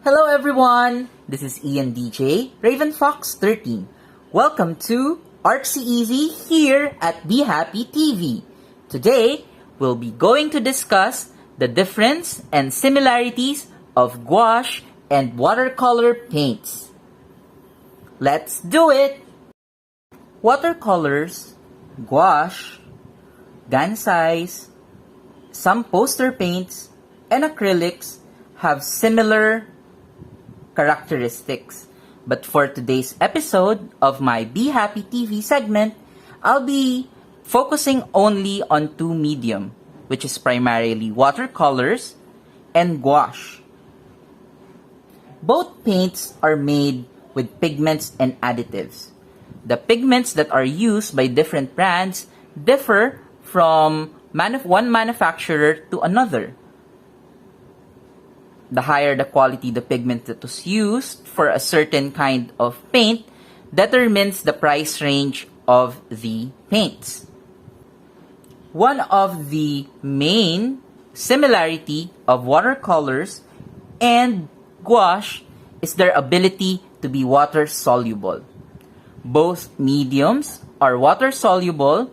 Hello everyone! This is Ian DJ, Raven Fox 13. Welcome to Artsy Easy here at Be Happy TV. Today, we'll be going to discuss the difference and similarities of gouache and watercolor paints. Let's do it! Watercolors, gouache, gansais, some poster paints, and acrylics have similar characteristics. But for today's episode of my Be Happy TV segment, I'll be focusing only on two medium, which is primarily watercolors and gouache. Both paints are made with pigments and additives. The pigments that are used by different brands differ from one manufacturer to another. The higher the quality the pigment that was used for a certain kind of paint determines the price range of the paints. One of the main similarity of watercolors and gouache is their ability to be water soluble. Both mediums are water soluble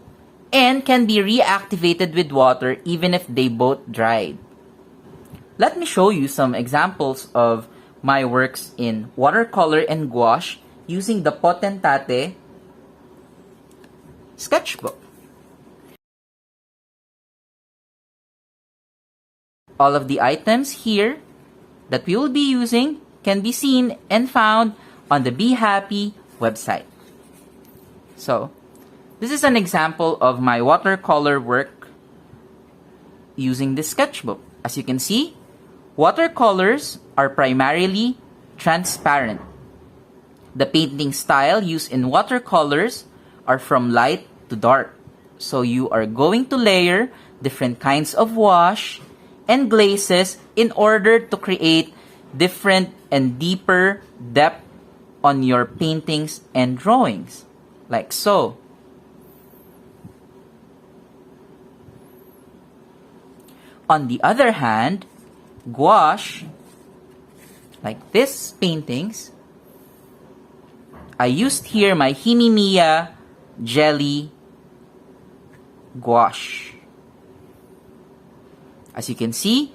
and can be reactivated with water even if they both dried. Let me show you some examples of my works in watercolor and gouache using the Potentate sketchbook. All of the items here that we will be using can be seen and found on the Be Happy website. So, this is an example of my watercolor work using this sketchbook. As you can see, watercolors are primarily transparent. The painting style used in watercolors are from light to dark. So you are going to layer different kinds of wash and glazes in order to create different and deeper depth on your paintings and drawings, like so. On the other hand, gouache, like this paintings, I used here my Himimiya Jelly Gouache. As you can see,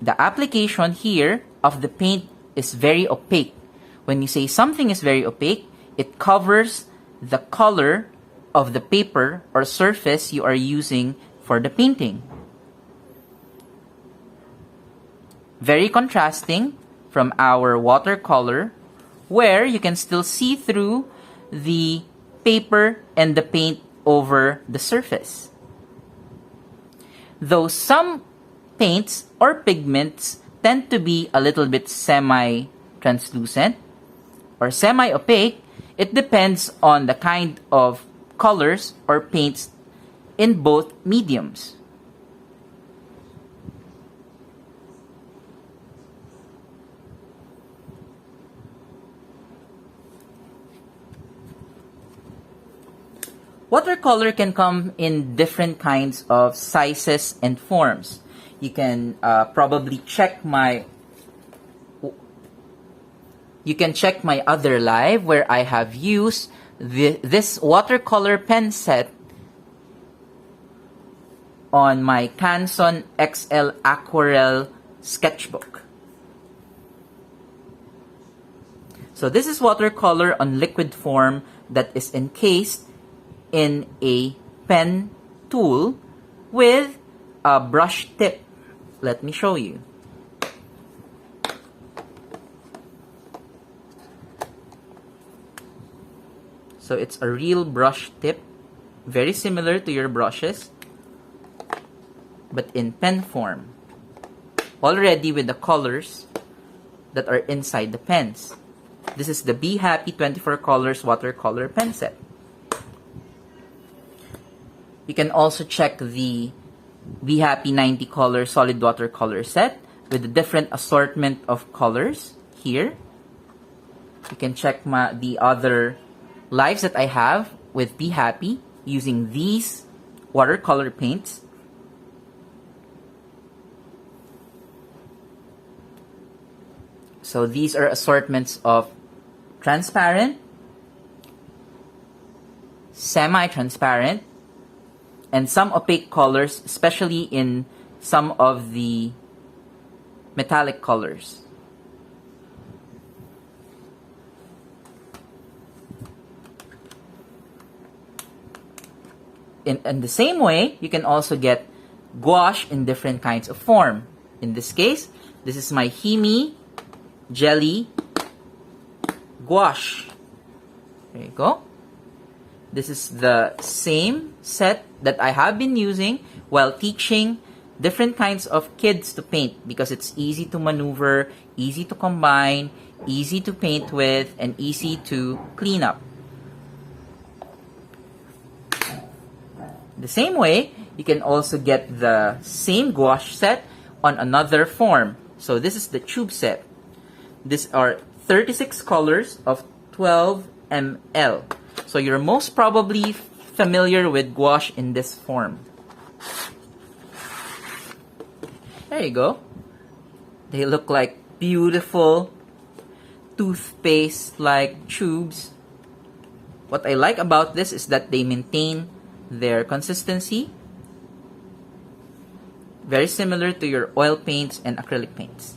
the application here of the paint is very opaque. When you say something is very opaque, it covers the color of the paper or surface you are using for the painting. Very contrasting from our watercolor, where you can still see through the paper and the paint over the surface. Though some paints or pigments tend to be a little bit semi-translucent or semi-opaque, it depends on the kind of colors or paints in both mediums. Watercolor can come in different kinds of sizes and forms. You can probably check my other live where I have used this watercolor pen set on my Canson XL Aquarelle sketchbook. So this is watercolor on liquid form that is encased in a pen tool with a brush tip. Let me show you. So it's a real brush tip, very similar to your brushes, but in pen form, already with the colors that are inside the pens. This is the Be Happy 24 Colors watercolor pen set. You can also check the Be Happy 90 color solid watercolor set with a different assortment of colors here. You can check the other lives that I have with Be Happy using these watercolor paints. So these are assortments of transparent, semi-transparent, and some opaque colors, especially in some of the metallic colors. In the same way, you can also get gouache in different kinds of form. In this case, this is my Himi Jelly Gouache. There you go. This is the same set that I have been using while teaching different kinds of kids to paint, because it's easy to maneuver, easy to combine, easy to paint with, and easy to clean up. The same way, you can also get the same gouache set on another form. So this is the tube set. These are 36 colors of 12 ml. So you're most probably familiar with gouache in this form. There you go. They look like beautiful toothpaste-like tubes. What I like about this is that they maintain their consistency, very similar to your oil paints and acrylic paints.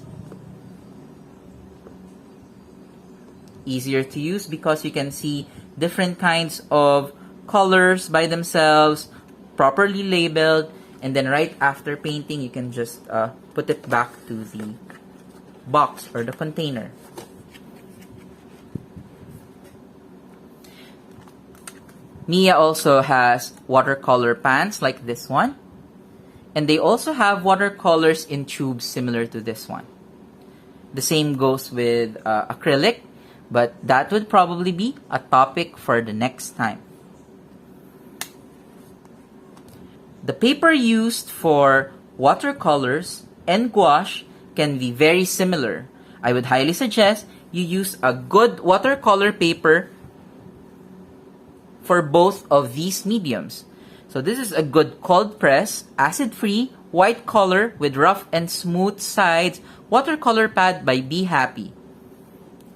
Easier to use because you can see different kinds of colors by themselves, properly labeled, and then right after painting, you can just put it back to the box or the container. Mia also has watercolor pans like this one. And they also have watercolors in tubes similar to this one. The same goes with acrylic, but that would probably be a topic for the next time. The paper used for watercolors and gouache can be very similar. I would highly suggest you use a good watercolor paper for both of these mediums. So this is a good cold press, acid-free, white color with rough and smooth sides watercolor pad by Be Happy.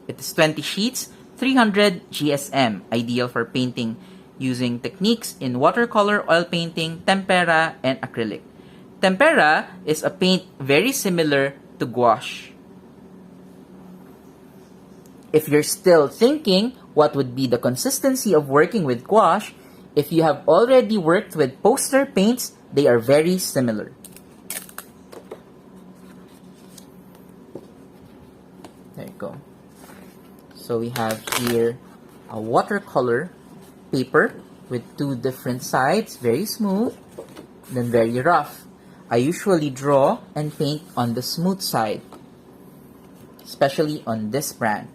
It is 20 sheets, 300 GSM, ideal for painting using techniques in watercolor, oil painting, tempera, and acrylic. Tempera is a paint very similar to gouache. If you're still thinking what would be the consistency of working with gouache, if you have already worked with poster paints, they are very similar. There you go. So we have here a watercolor paper with two different sides, very smooth, then very rough. I usually draw and paint on the smooth side, especially on this brand.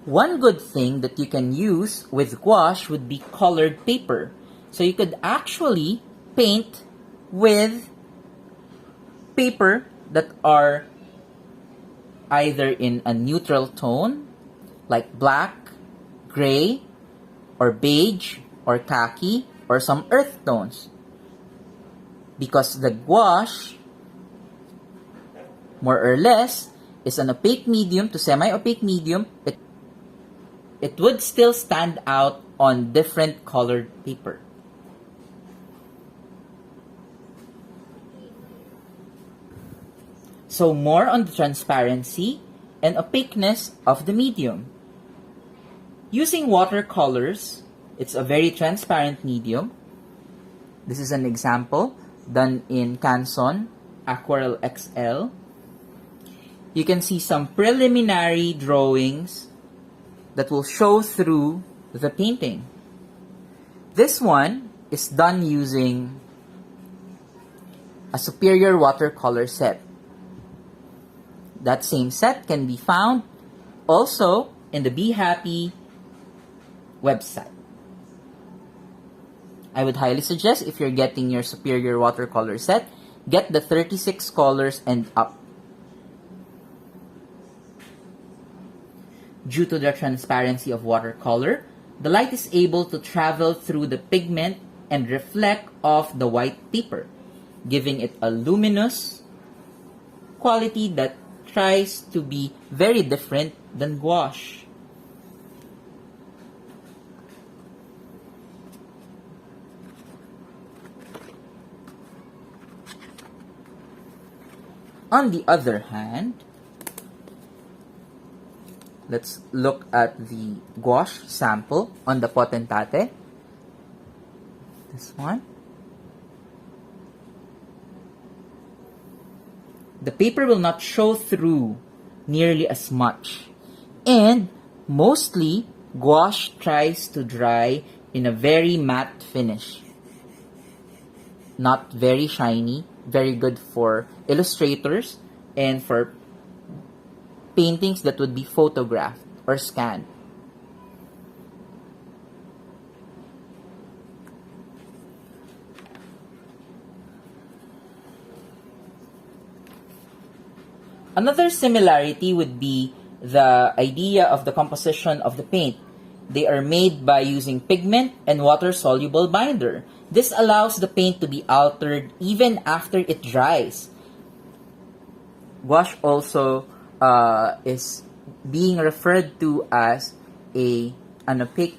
One good thing that you can use with gouache would be colored paper. So you could actually paint with paper that are either in a neutral tone, like black, gray, or beige, or khaki, or some earth tones. Because the gouache, more or less, is an opaque medium to semi-opaque medium, it would still stand out on different colored paper. So more on the transparency and opaqueness of the medium. Using watercolors, it's a very transparent medium. This is an example done in Canson Aquarel XL. You can see some preliminary drawings that will show through the painting. This one is done using a superior watercolor set. That same set can be found also in the Be Happy website. I would highly suggest, if you're getting your superior watercolor set, get the 36 colors and up. Due to the transparency of watercolor, the light is able to travel through the pigment and reflect off the white paper, giving it a luminous quality that tries to be very different than gouache. On the other hand, let's look at the gouache sample on the Potentate. This one. The paper will not show through nearly as much. And mostly, gouache tries to dry in a very matte finish. Not very shiny, very good for illustrators and for paintings that would be photographed or scanned. Another similarity would be the idea of the composition of the paint. They are made by using pigment and water-soluble binder. This allows the paint to be altered even after it dries. Gouache also is being referred to as an opaque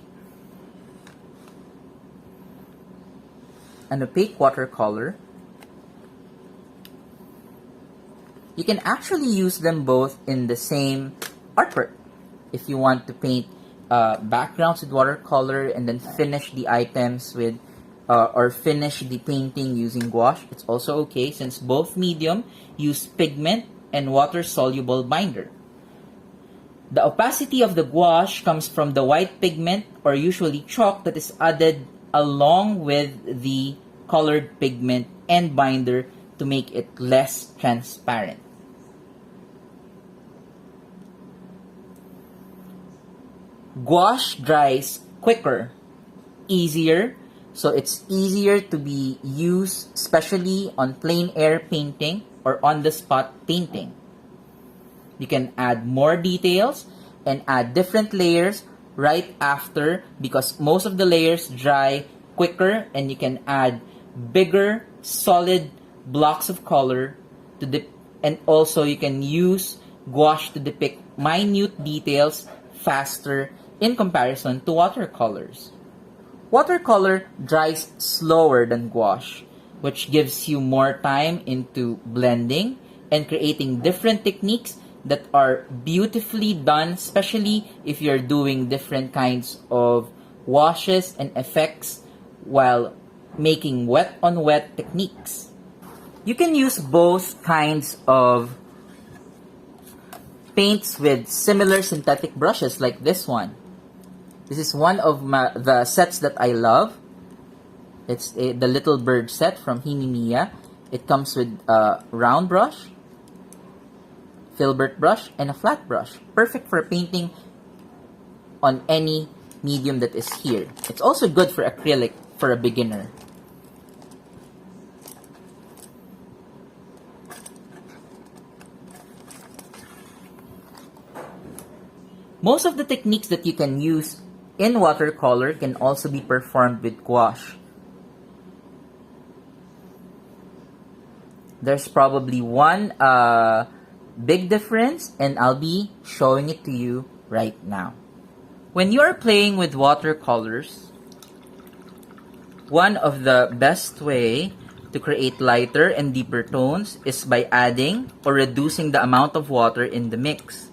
watercolor. You can actually use them both in the same artwork. If you want to paint backgrounds with watercolor and then finish the items with or finish the painting using gouache, it's also okay since both medium use pigment and water-soluble binder. The opacity of the gouache comes from the white pigment or usually chalk that is added along with the colored pigment and binder to make it less transparent. Gouache dries quicker, easier, so it's easier to be used especially on plein air painting or on-the-spot painting. You can add more details and add different layers right after because most of the layers dry quicker and you can add bigger, solid blocks of color and also you can use gouache to depict minute details faster in comparison to watercolors. Watercolor dries slower than gouache, which gives you more time into blending and creating different techniques that are beautifully done, especially if you're doing different kinds of washes and effects while making wet-on-wet techniques. You can use both kinds of paints with similar synthetic brushes like this one. This is one of the sets that I love. It's the Little Bird set from Hinimiya. It comes with a round brush, filbert brush, and a flat brush. Perfect for painting on any medium that is here. It's also good for acrylic for a beginner. Most of the techniques that you can use in watercolor can also be performed with gouache. There's probably one big difference, and I'll be showing it to you right now. When you are playing with watercolors, one of the best way to create lighter and deeper tones is by adding or reducing the amount of water in the mix.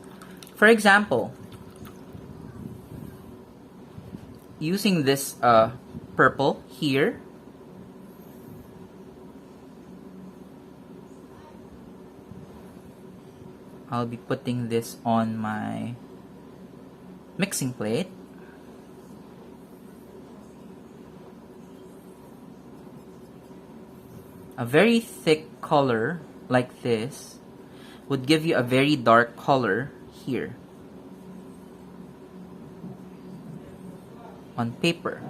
For example, using this purple here, I'll be putting this on my mixing plate. A very thick color like this would give you a very dark color here on paper.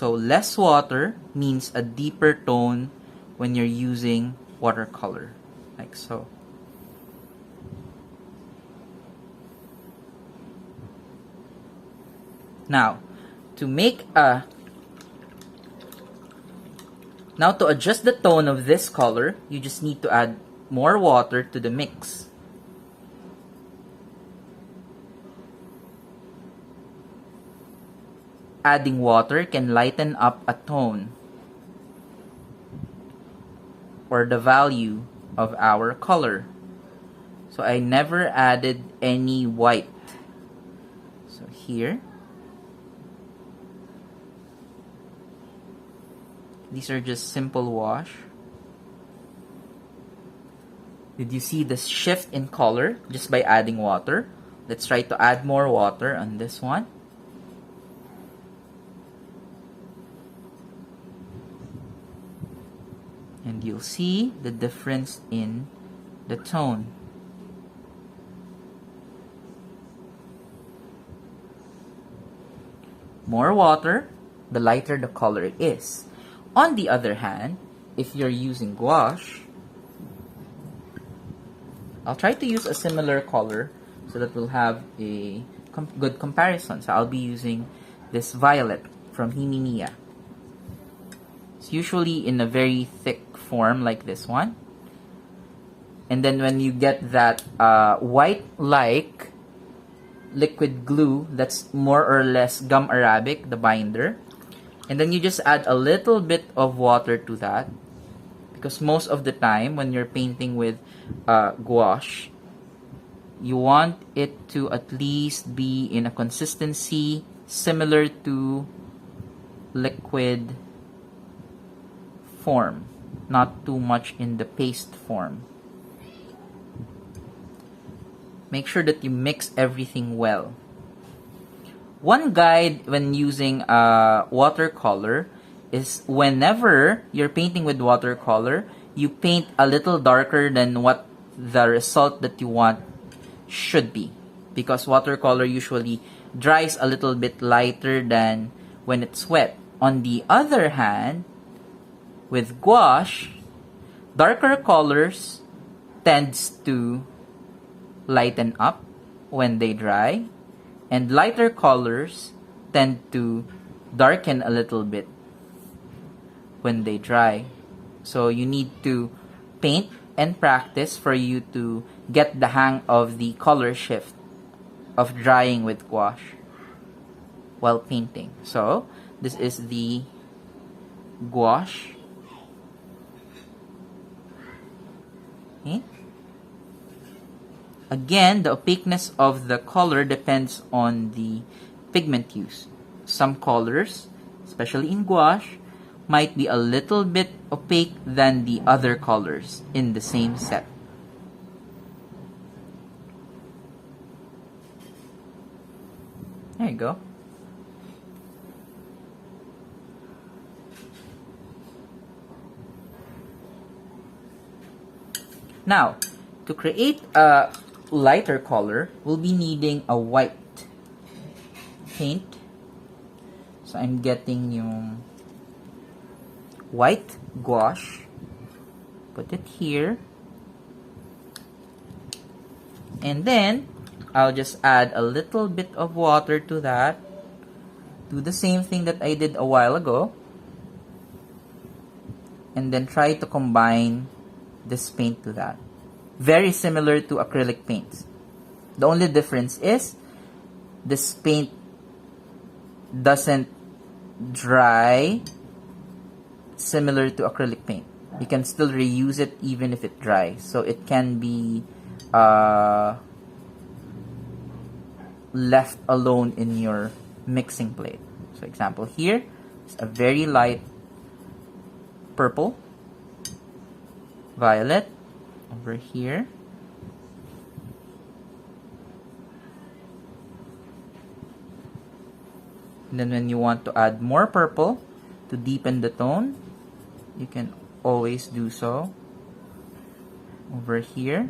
So less water means a deeper tone when you're using watercolor, like so. Now, to adjust the tone of this color, you just need to add more water to the mix. Adding water can lighten up a tone or the value of our color. So I never added any white. So here, these are just simple wash. Did you see the shift in color just by adding water? Let's try to add more water on this one. And you'll see the difference in the tone. More water, the lighter the color is. On the other hand, if you're using gouache, I'll try to use a similar color so that we'll have a good comparison. So I'll be using this violet from Himiniya. It's usually in a very thick form like this one. And then when you get that white-like liquid glue that's more or less gum arabic, the binder, and then you just add a little bit of water to that, because most of the time when you're painting with gouache, you want it to at least be in a consistency similar to liquid form, not too much in the paste form. Make sure that you mix everything well. One guide when using watercolor is whenever you're painting with watercolor, you paint a little darker than what the result that you want should be. Because watercolor usually dries a little bit lighter than when it's wet. On the other hand, with gouache, darker colors tends to lighten up when they dry, and lighter colors tend to darken a little bit when they dry. So you need to paint and practice for you to get the hang of the color shift of drying with gouache while painting. So this is the gouache. Okay. Again, the opaqueness of the color depends on the pigment used. Some colors, especially in gouache, might be a little bit opaque than the other colors in the same set. There you go. Now, to create a lighter color, we'll be needing a white paint. So I'm getting yung white gouache. Put it here. And then, I'll just add a little bit of water to that. Do the same thing that I did a while ago. And then try to combine this paint to that. Very similar to acrylic paints. The only difference is this paint doesn't dry similar to acrylic paint. You can still reuse it even if it dries. So it can be left alone in your mixing plate. So example here is a very light purple, violet over here, and then when you want to add more purple to deepen the tone, you can always do so over here.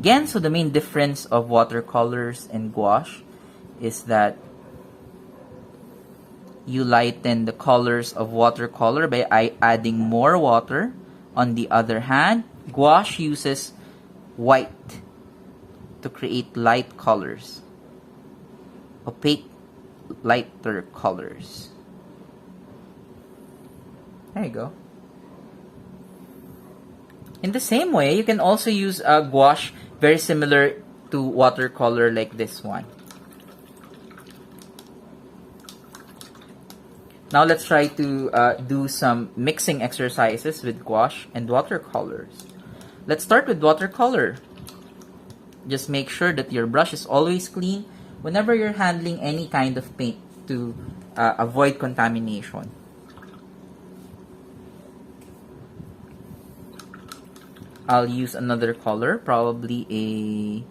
again, so the main difference of watercolors and gouache is that you lighten the colors of watercolor by adding more water. On the other hand, gouache uses white to create light colors, opaque, lighter colors. There you go. In the same way, you can also use a gouache very similar to watercolor like this one. Now let's try to do some mixing exercises with gouache and watercolors. Let's start with watercolor. Just make sure that your brush is always clean whenever you're handling any kind of paint to avoid contamination. I'll use another color, probably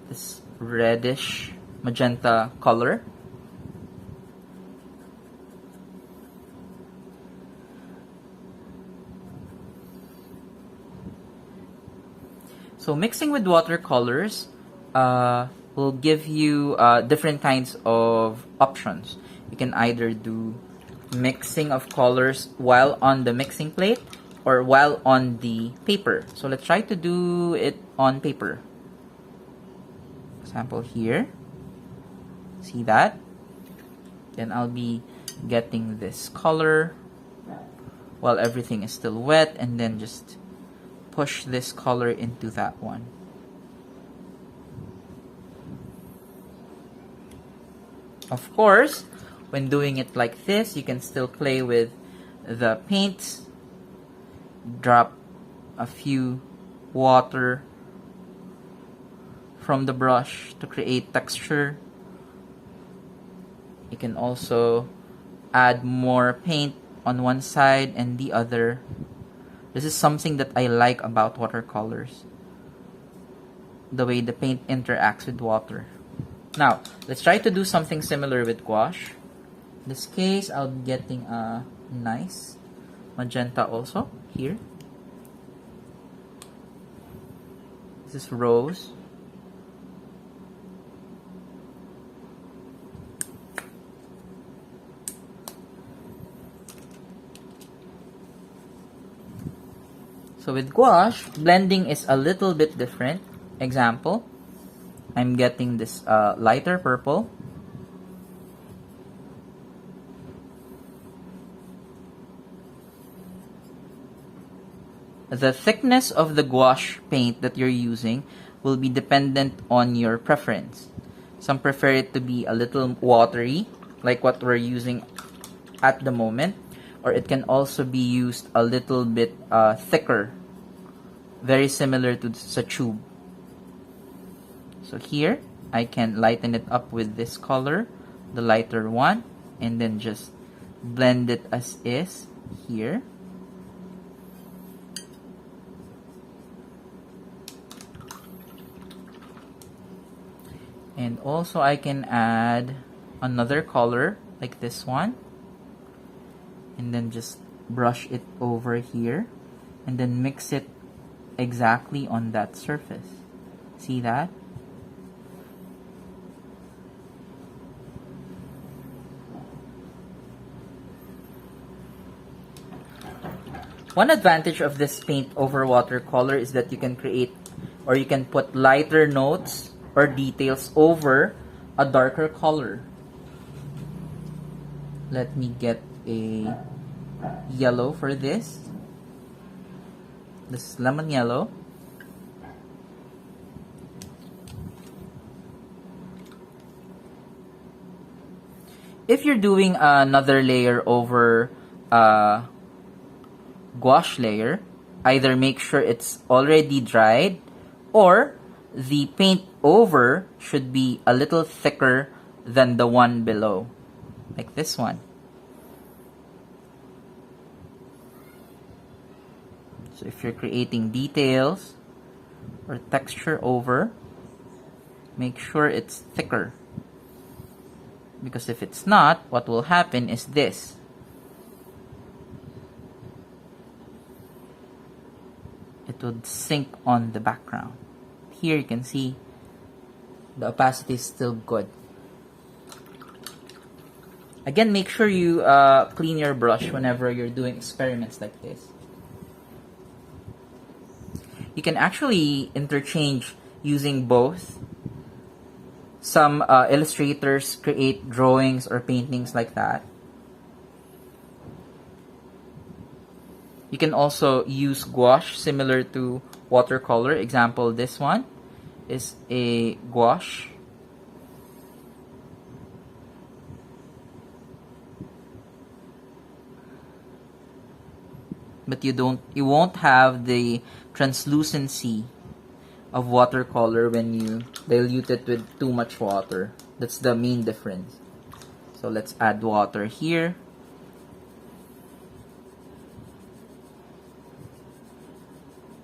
this reddish magenta color. So mixing with watercolors will give you different kinds of options. You can either do mixing of colors while on the mixing plate or while on the paper. So let's try to do it on paper. Example here. See that? Then I'll be getting this color while everything is still wet, and then just push this color into that one. Of course, when doing it like this, you can still play with the paints. Drop a few water from the brush to create texture. You can also add more paint on one side and the other. This is something that I like about watercolors, the way the paint interacts with water. Now, let's try to do something similar with gouache. In this case, I'll be getting a nice magenta also here. This is rose. So with gouache, blending is a little bit different. Example, I'm getting this lighter purple. The thickness of the gouache paint that you're using will be dependent on your preference. Some prefer it to be a little watery, like what we're using at the moment, or it can also be used a little bit thicker, very similar to the tube. So here, I can lighten it up with this color, the lighter one, and then just blend it as is here. And also I can add another color like this one, and then just brush it over here and then mix it exactly on that surface. See that? One advantage of this paint over watercolor is that you can create, or you can put lighter notes or details over a darker color. Let me get a yellow for this. This is lemon yellow. If you're doing another layer over gouache layer, either make sure it's already dried, or the paint over should be a little thicker than the one below, like this one. So if you're creating details or texture over, make sure it's thicker, because if it's not, what will happen is this. it would sink on the background. Here you can see the opacity is still good. Again, make sure you clean your brush whenever you're doing experiments like this. You can actually interchange using both. Some illustrators create drawings or paintings like that. You can also use gouache similar to watercolor. Example, this one is a gouache. But you won't have the translucency of watercolor when you dilute it with too much water. That's the main difference. So let's add water here.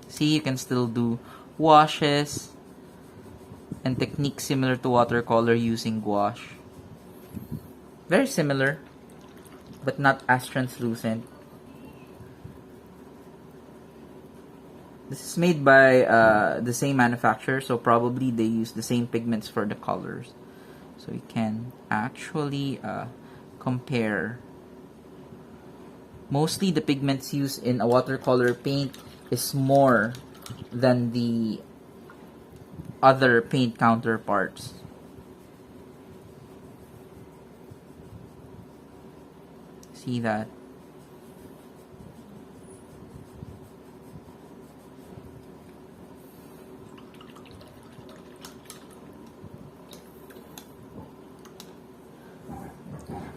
See, you can still do washes and techniques similar to watercolor using gouache. Very similar, but not as translucent. This is made by the same manufacturer, so probably they use the same pigments for the colors. So you can actually compare. Mostly the pigments used in a watercolor paint is more than the other paint counterparts. See that?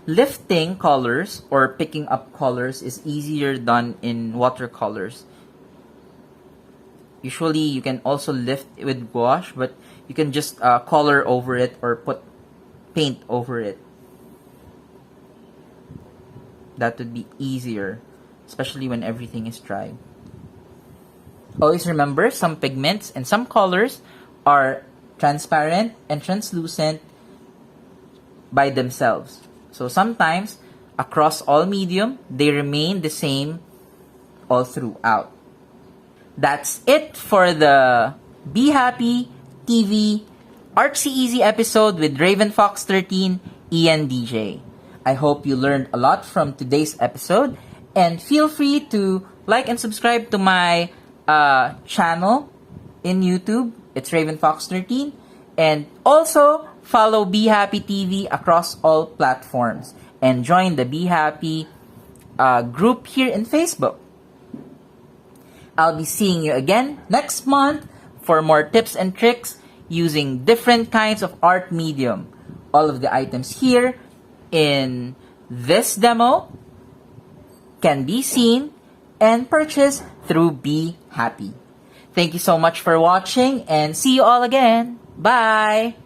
Lifting colors or picking up colors is easier done in watercolors. Usually you can also lift with gouache, but you can just color over it or put paint over it. That would be easier, especially when everything is dry. Always remember, some pigments and some colors are transparent and translucent by themselves. So sometimes, across all medium, they remain the same all throughout. That's it for the Be Happy TV Artsy Easy episode with Raven Fox 13 ENDJ. I hope you learned a lot from today's episode, and feel free to like and subscribe to my channel in YouTube. It's Raven Fox 13, and also follow Be Happy TV across all platforms and join the Be Happy group here in Facebook. I'll be seeing you again next month for more tips and tricks using different kinds of art medium. All of the items here in this demo can be seen and purchased through Be Happy. Thank you so much for watching, and see you all again. Bye!